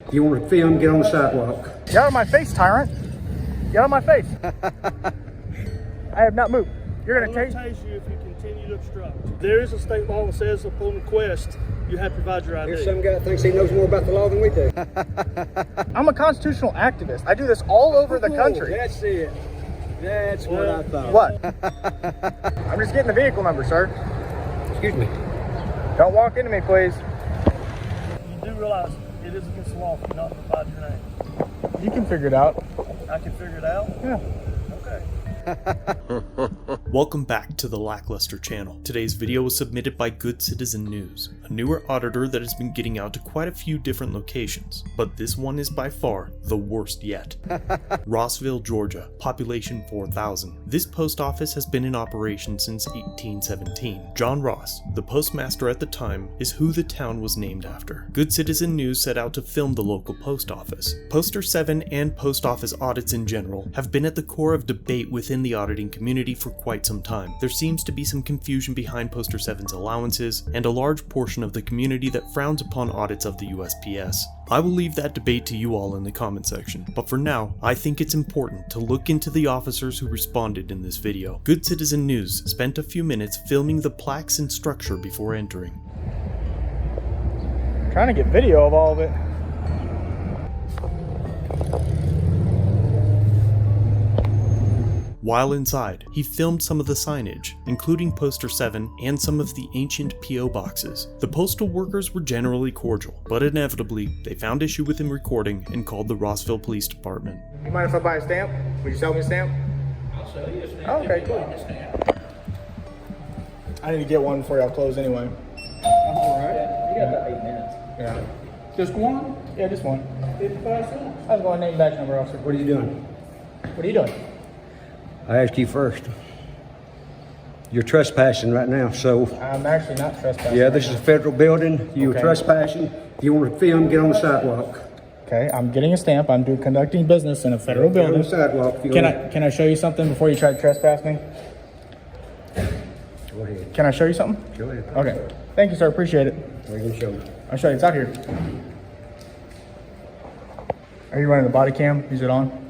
If you want to film, get on the sidewalk. Get out of my face, Tyrant. Get out of my face. I have not moved. You're going to tase you if you continue to obstruct. There is a state law that says upon request, you have to provide your ID. Here's some guy that thinks he knows more about the law than we do. I'm a constitutional activist. I do this all over the country. That's it. That's what I thought. What? I'm just getting the vehicle number, sir. Excuse me. Don't walk into me, please. You do realize it is against the law for you not to provide your name. You can figure it out. I can figure it out? Yeah. Okay. Welcome back to the Lackluster channel. Today's video was submitted by Good Citizen News, a newer auditor that has been getting out to quite a few different locations, but this one is by far the worst yet. Rossville, Georgia, population 4,000. This post office has been in operation since 1817. John Ross, the postmaster at the time, is who the town was named after. Good Citizen News set out to film the local post office. Poster 7 and post office audits in general have been at the core of debate within the auditing community for quite some time. There seems to be some confusion behind Poster 7's allowances, and a large portion of the community that frowns upon audits of the USPS. I will leave that debate to you all in the comment section, but for now, I think it's important to look into the officers who responded in this video. Good Citizen News spent a few minutes filming the plaques and structure before entering. I'm trying to get video of all of it. While inside, he filmed some of the signage, including Poster 7 and some of the ancient P.O. boxes. The postal workers were generally cordial, but inevitably, they found issue with him recording and called the Rossville Police Department. You mind if I buy a stamp? Would you sell me a stamp? I'll sell you a stamp. Oh, okay, cool. I need to get one before y'all close anyway. All right. You got about 8 minutes. Yeah. Just one? Yeah, just one. 55 cents. I was going to name badge number, officer. What are you doing? What are you doing? I asked you first. You're trespassing right now, so... I'm actually not trespassing. Yeah, this is a federal building. You're Okay. trespassing. If you want to film, get on the sidewalk. Okay, I'm getting a stamp. I'm conducting business in a federal Get on building. the sidewalk. If you Can want. I show you something before you try to trespass me? Go ahead. Can I show you something? Go ahead. Okay. Thank you, sir. Appreciate it. What are you going to show me? I'll show you. It's out here. Are you running the body cam? Is it on?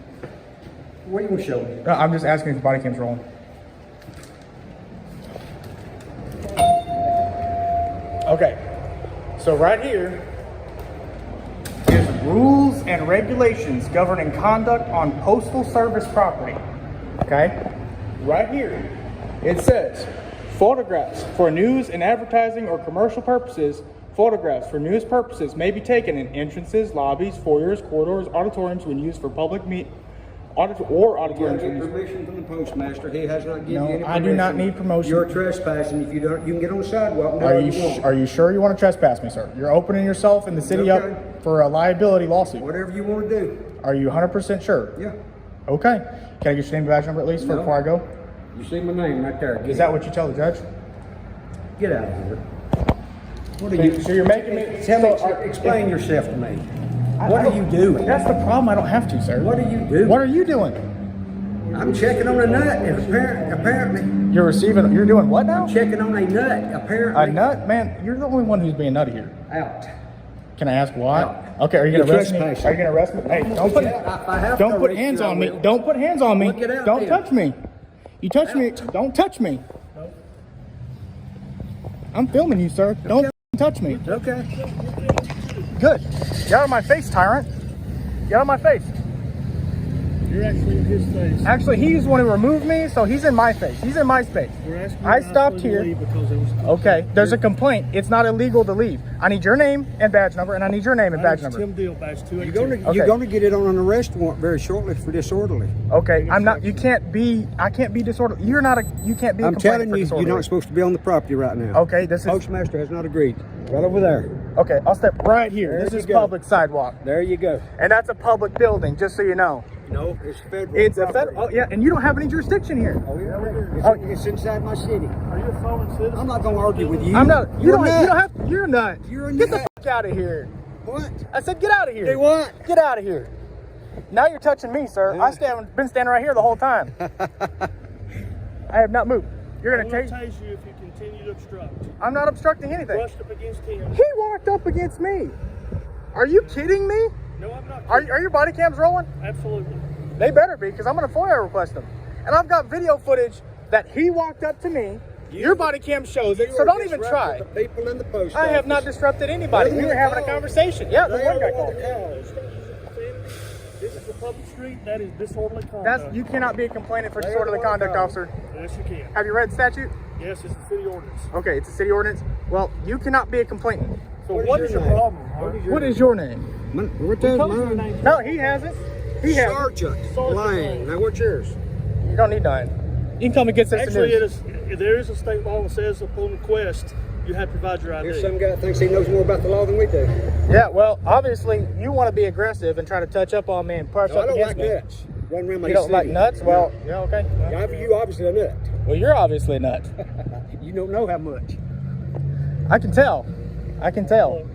What are you going to show me? No, I'm just asking if the body cam's rolling. Okay. So right here is rules and regulations governing conduct on postal service property. Okay? Right here, it says, photographs for news and advertising or commercial purposes. Photographs for news purposes may be taken in entrances, lobbies, foyers, corridors, auditoriums when used for public auditoriums. You get permission from the postmaster. He has not given you any permission. I do not need promotion. You're trespassing. If you don't, you can get on the sidewalk and do what you want. Are you sure you want to trespass me, sir? You're opening yourself and the city Okay. up for a liability lawsuit. Whatever you want to do. Are you 100% sure? Yeah. Okay. Can I get your name and badge number at least No. before I go? You see my name right there. Is that what you tell the judge? Get out of here. What are you? So you're making me... Explain yourself to me. What are you doing? That's the problem. I don't have to, sir. What are you doing? What are you doing? I'm checking on a nut, and apparently. You're doing what now? I'm checking on a nut, apparently. A nut? Man, you're the only one who's being nutty here. Out. Can I ask why? Out. Okay, are you going to You're arrest me? trespassing. Are you going to arrest me? Hey, don't put hands on me. Don't put hands on me. Look it out, Don't then. touch me. You touch me. Don't touch me. I'm filming you, sir. Don't touch me. Okay. Good. Get out of my face, Tyrant. Get out of my face. You're actually in his face. Actually, he's the one who removed me, so he's in my face. He's in my space. We're asking I you to stopped actually here. leave because there was Okay, there's a complaint. It's not illegal to leave. I need your name and badge number, and I need your name and badge number. Tim Deal, badge 282. You're going to get it on an arrest warrant very shortly for disorderly. Okay, I'm not. You can't be. I can't be disorderly. You're not a. You can't be. I'm telling you, you're disorderly. not supposed to be on the property right now. Okay, this is. Postmaster has not agreed. Right over there. Okay, I'll step right here. There This you is go. public sidewalk, There you go. and that's a public building. Just so you know, No, it's federal. it's a property. federal. Oh yeah, and you don't have any jurisdiction here. Oh, yeah. Oh. It's inside my city. Are you a foreign citizen? I'm not going to argue with you. I'm not. You You're don't. a You nut. don't have. You're a nut. You're a Get nut. the fuck out of here. What? I said, get out of here. They what? Get out of here. Now you're touching me, sir. Yeah. I've been standing right here the whole time. I have not moved. You're I'm gonna going to take. tase you if you continue to obstruct. I'm not obstructing anything. Brushed up against him. He walked up against me. Are you kidding me? not Are kidding. your body cams rolling? Absolutely. They better be, because I'm going to FOIA request them. And I've got video footage that he walked up to me. Your body cam shows it, so don't even try. The people in the post I have not office. disrupted anybody. We were having a conversation. Yeah, the They one are guy the called. cause. This is a public street. That is disorderly conduct. That's, you cannot be complaining for They are disorderly the one conduct, guy. officer. Yes, you can. Have you read the statute? Yes, it's a city ordinance. Okay, it's a city ordinance. Well, you cannot be a complainant. So what is your name? problem? What is your name? What does mine? No, he has it. He has it. Sergeant Lane. Now what's yours? You don't need nine. You can come and get this Actually, news. there is a state law that says upon request you have to provide your ID. Here's some guy that thinks he knows more about the law than we do. Yeah, well, obviously, you want to be aggressive and try to touch up on me and push No, I up don't against like me. nuts. Run around my You don't like city. nuts? Well, yeah, okay. Well, Yeah, you obviously a nut. well, you're obviously a nut. You don't know how much. I can tell. I can tell.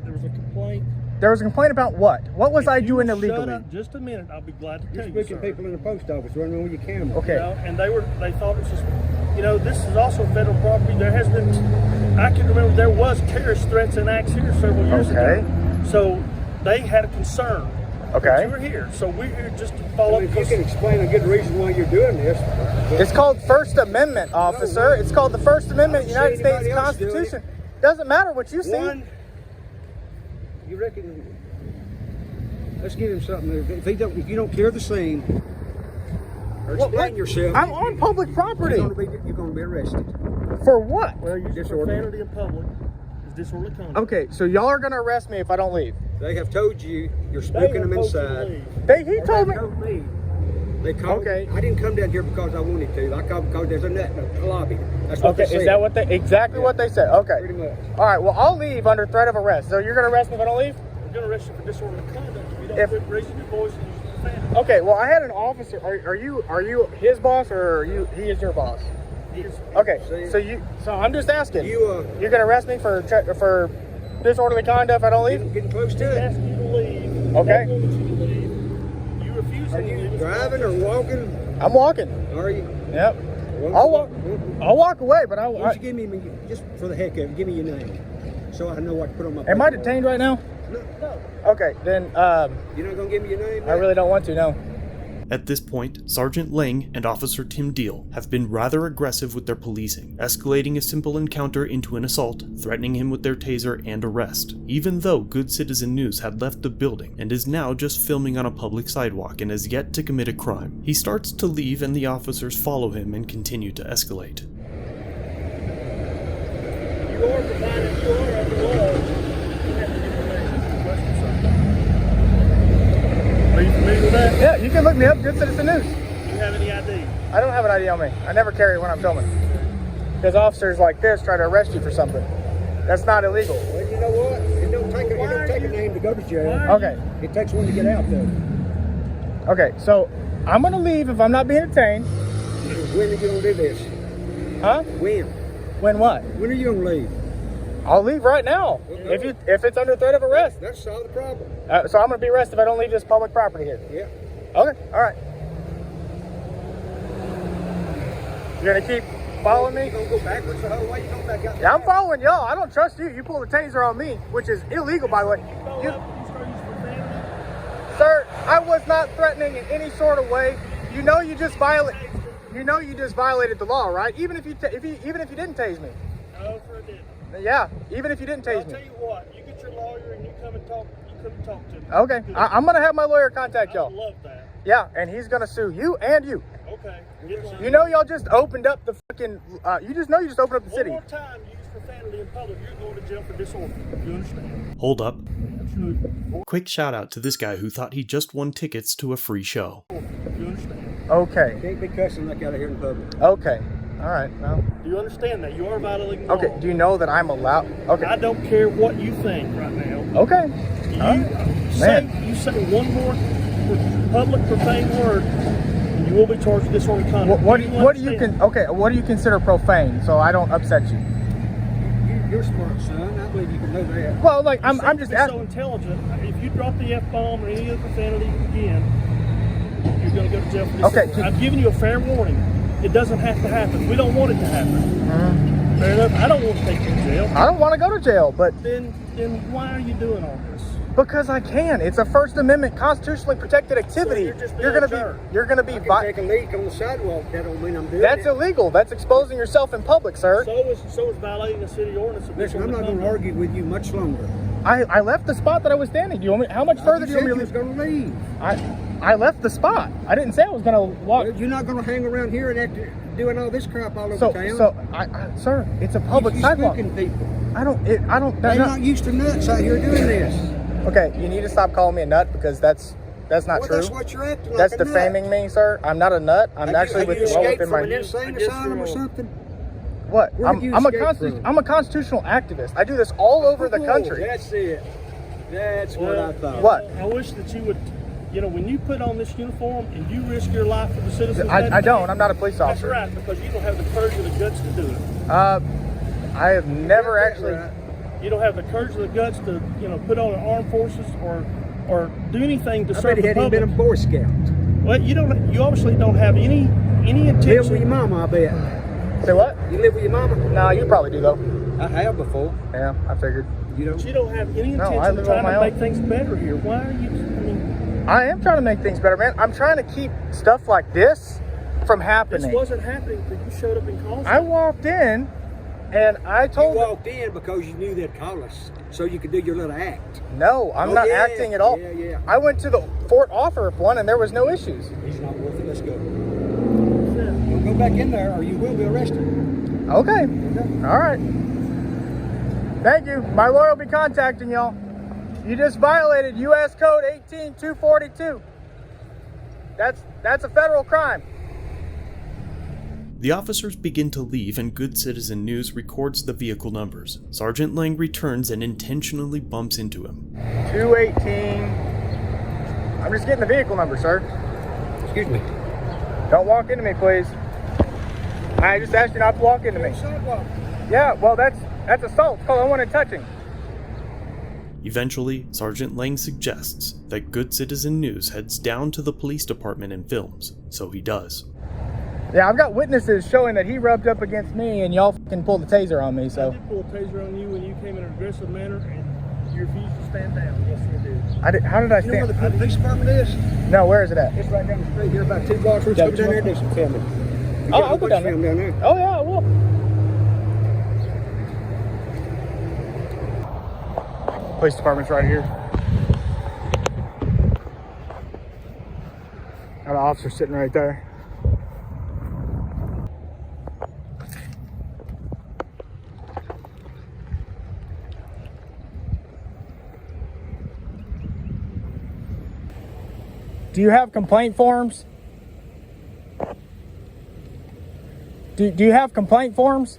There was a complaint. There was a complaint about what? What was I If you doing will shut illegally? up just a minute, I'll be glad to You're tell you, speaking sir. people in the post office running around with your camera. Okay. You know, and they thought it was just, you know, this is also federal property. There has been, I can remember there was terrorist threats and acts here several years Okay. ago. So they had a concern. Okay. You were here, so we're here just to I follow mean, up. if you can explain a good reason why you're doing this. It's called First Amendment, officer. It's called the First Amendment of the I don't United see States anybody else doing Constitution. Doesn't matter what you see. One, You reckon? Let's give him something. If you don't clear the scene or explain yourself, I'm on public property. you're going to be arrested. For what? well, use Disorderly. profanity in public is disorderly conduct. Okay, so y'all are going to arrest me if I don't leave. They have told you you're They spooking have them told you to inside. leave. He told me. me. They called. Okay. I didn't come down here because I wanted to. I called because there's a nut in the lobby. That's what Okay, they said. is that what exactly what they said? Okay. Pretty much. All right, well, I'll leave under threat of arrest. So you're going to arrest me if I don't leave? We're going to arrest you for disorderly conduct if you don't If- quit raising your voice and using profanity. Okay, well, I had an officer. Are you his boss or he is your boss? Yes. Okay, See? so I'm just asking. You You're going to arrest me for disorderly conduct if I don't leave? getting close He's to it. asking you to leave. Okay. He wants you to leave. You refuse Are to you leave. driving or walking? I'm walking. Are you? Yep. Well, I'll walk. Why I'll walk away, but don't you give me just for the heck of it? Give me your name, so I know what to put on my. am I paperwork. detained right now? No. Okay, then You're not gonna give me your name? I really don't want to. No. At this point, Sergeant Lang and Officer Tim Deal have been rather aggressive with their policing, escalating a simple encounter into an assault, threatening him with their taser and arrest, even though Good Citizen News had left the building and is now just filming on a public sidewalk and has yet to commit a crime. He starts to leave and the officers follow him and continue to escalate. You are provided, you are under law. You have to give information. Question, sir. Are you familiar with that? Yeah, you can look me up. Good Citizen News. Do you have any ID? I don't have an ID on me. I never carry it when I'm filming. Because officers like this try to arrest you for something. That's not illegal. Well, you know what? It don't take a name to go to jail. Okay. It takes one to get out though. Okay, so I'm going to leave if I'm not being detained. When are you gonna do this? Huh? When? When what? When are you gonna leave? I'll leave right now. If it's under threat of arrest. That's solved the problem. So I'm going to be arrested if I don't leave this public property here. Yeah. Okay, all right. You're going to keep following me? You gonna go backwards? So why you going back out? Yeah, I'm following y'all. I don't trust you. You pull the taser on me, which is illegal, by the way. Follow up and you start using profanity. Sir, I was not threatening in any sort of way. You know you just violated the law, right? Even if you didn't tase me. No, sir, I didn't. Yeah, even if you didn't I'll tase tell me. you what, you get your lawyer and you come and talk to me. Okay, I'm gonna have my lawyer contact I y'all. love that. Yeah, and he's gonna sue you and you. Okay. Get in line. You know y'all just opened up the fucking. You just opened up the One city. more time you use profanity in public, you're going to jail for disorder. You understand? Hold up. Absolutely. Quick shout out to this guy who thought he just won tickets to a free show. You understand? Okay. Can't be cussing like out of here in public. Okay. All right. Well. Do you understand that? You are violating the Okay. law. Do you know that I'm allowed? Okay. I don't care what you think right now. Okay. You say one more public profane word, and you will be charged with disorderly conduct. What do you understand? What do you consider profane? So I don't upset you. You're smart, son. I believe you can know that. Well, like I'm You're just so asking. intelligent. If you drop the F-bomb or any other profanity again, you're going to go to jail for disorder. Okay, I've given you a fair warning. It doesn't have to happen. We don't want it to happen. Fair enough. I don't want to take you to jail. I don't want to go to jail, but Then why are you doing all this? Because I can. It's a First Amendment constitutionally protected activity. you're just being You're gonna a jerk. be. You're gonna be. I can take a leak on the sidewalk. That don't mean I'm doing That's it. illegal. That's exposing yourself in public, sir. So is violating the city ordinance. Listen, I'm not going to argue with you much longer. I left the spot that I was standing. Do you want me? How much further do you said want you me was going to leave. I left the spot. I didn't say I was gonna walk. You're not going to hang around here and act, doing all this crap all over town. Sir, it's a public you sidewalk. spooking people. I don't. They're not used to nuts out here doing this. Okay, you need to stop calling me a nut because that's not Well, true. that's what you're acting That's like a defaming nut. me, sir. I'm not a nut. I'm Have actually you well escaped within from my. an insane asylum or something? What? Where did you I'm a escape from? I'm a constitutional activist. I do this all over the country. That's it. That's what I thought. What? I wish that you would, when you put on this uniform and you risk your life for the citizens. I don't. I'm not a police That's officer. right, because you don't have the courage or the guts to do it. I have never actually. Right. You don't have the courage or the guts to, put on the armed forces or do anything to I serve bet he the hadn't public. been a Boy Scout. Well, you obviously don't have any Live with your intention. mama, I bet. Say what? You live with your mama? No, you probably do though. I have before. Yeah, I figured. You But don't? you don't have any No, I intention live of on trying my to own. make things better here. Why are you? I am trying to make things better, man. I'm trying to keep stuff like this from This happening. wasn't happening until you showed up and called. I walked in and I You told them, walked in because you knew they'd call us, so you could do your little act. no, I'm Oh, not yeah, acting at all. yeah. I went to the Fort Arthur one and there was no issues. He's not worth it. Let's go. Don't go back in there or you will be arrested. Okay. All right. Thank you. My lawyer will be contacting y'all. You just violated U.S. Code 18242. That's a federal crime. The officers begin to leave and Good Citizen News records the vehicle numbers. Sergeant Lang returns and intentionally bumps into him. 218. I'm just getting the vehicle number, sir. Excuse me. Don't walk into me, please. I just asked you not to walk into me. Sidewalk. Yeah, well, that's assault. It's called unwanted touching. Eventually, Sergeant Lang suggests that Good Citizen News heads down to the police department and films, so he does. Yeah, I've got witnesses showing that he rubbed up against me and y'all can pull the taser on me, I so. did pull a taser on you when you came in an aggressive manner and you refused to stand down. Yes, you did. How did I You know where stand? the police department is? No, where is it at? It's right down the street here, about 2 blocks. Let's go down there and do some filming. You Oh, got a I'll go bunch down of film down there. Oh, yeah, I will. Police department's right here. Got an officer sitting right there. Do you have complaint forms? Do you have complaint forms?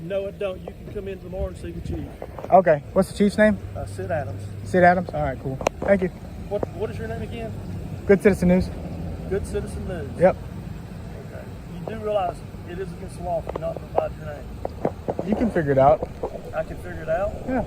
No, I don't. You can come in tomorrow and see the chief. Okay. What's the chief's name? Sid Adams. Sid Adams? All right, cool. Thank you. What is your name again? Good Citizen News. Good Citizen News. Yep. Okay. You do realize it is against the law for you not to provide your name. You can figure it out. I can figure it out? Yeah.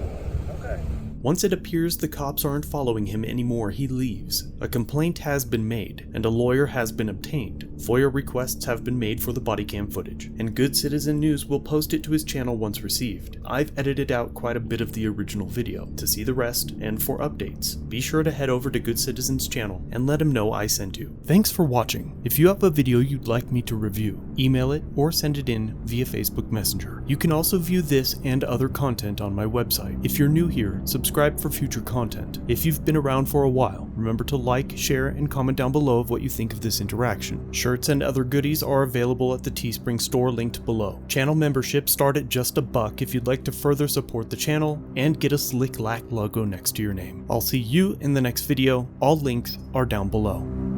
Okay. Once it appears the cops aren't following him anymore, he leaves. A complaint has been made, and a lawyer has been obtained. FOIA requests have been made for the body cam footage, and Good Citizen News will post it to his channel once received. I've edited out quite a bit of the original video. To see the rest, and for updates, be sure to head over to Good Citizen's channel and let him know I sent you. Thanks for watching. If you have a video you'd like me to review, email it or send it in via Facebook Messenger. You can also view this and other content on my website. If you're new here, subscribe for future content. If you've been around for a while, remember to like, share, and comment down below of what you think of this interaction. Shirts and other goodies are available at the Teespring store linked below. Channel memberships start at just $1 if you'd like to further support the channel and get a slick lack logo next to your name. I'll see you in the next video. All links are down below.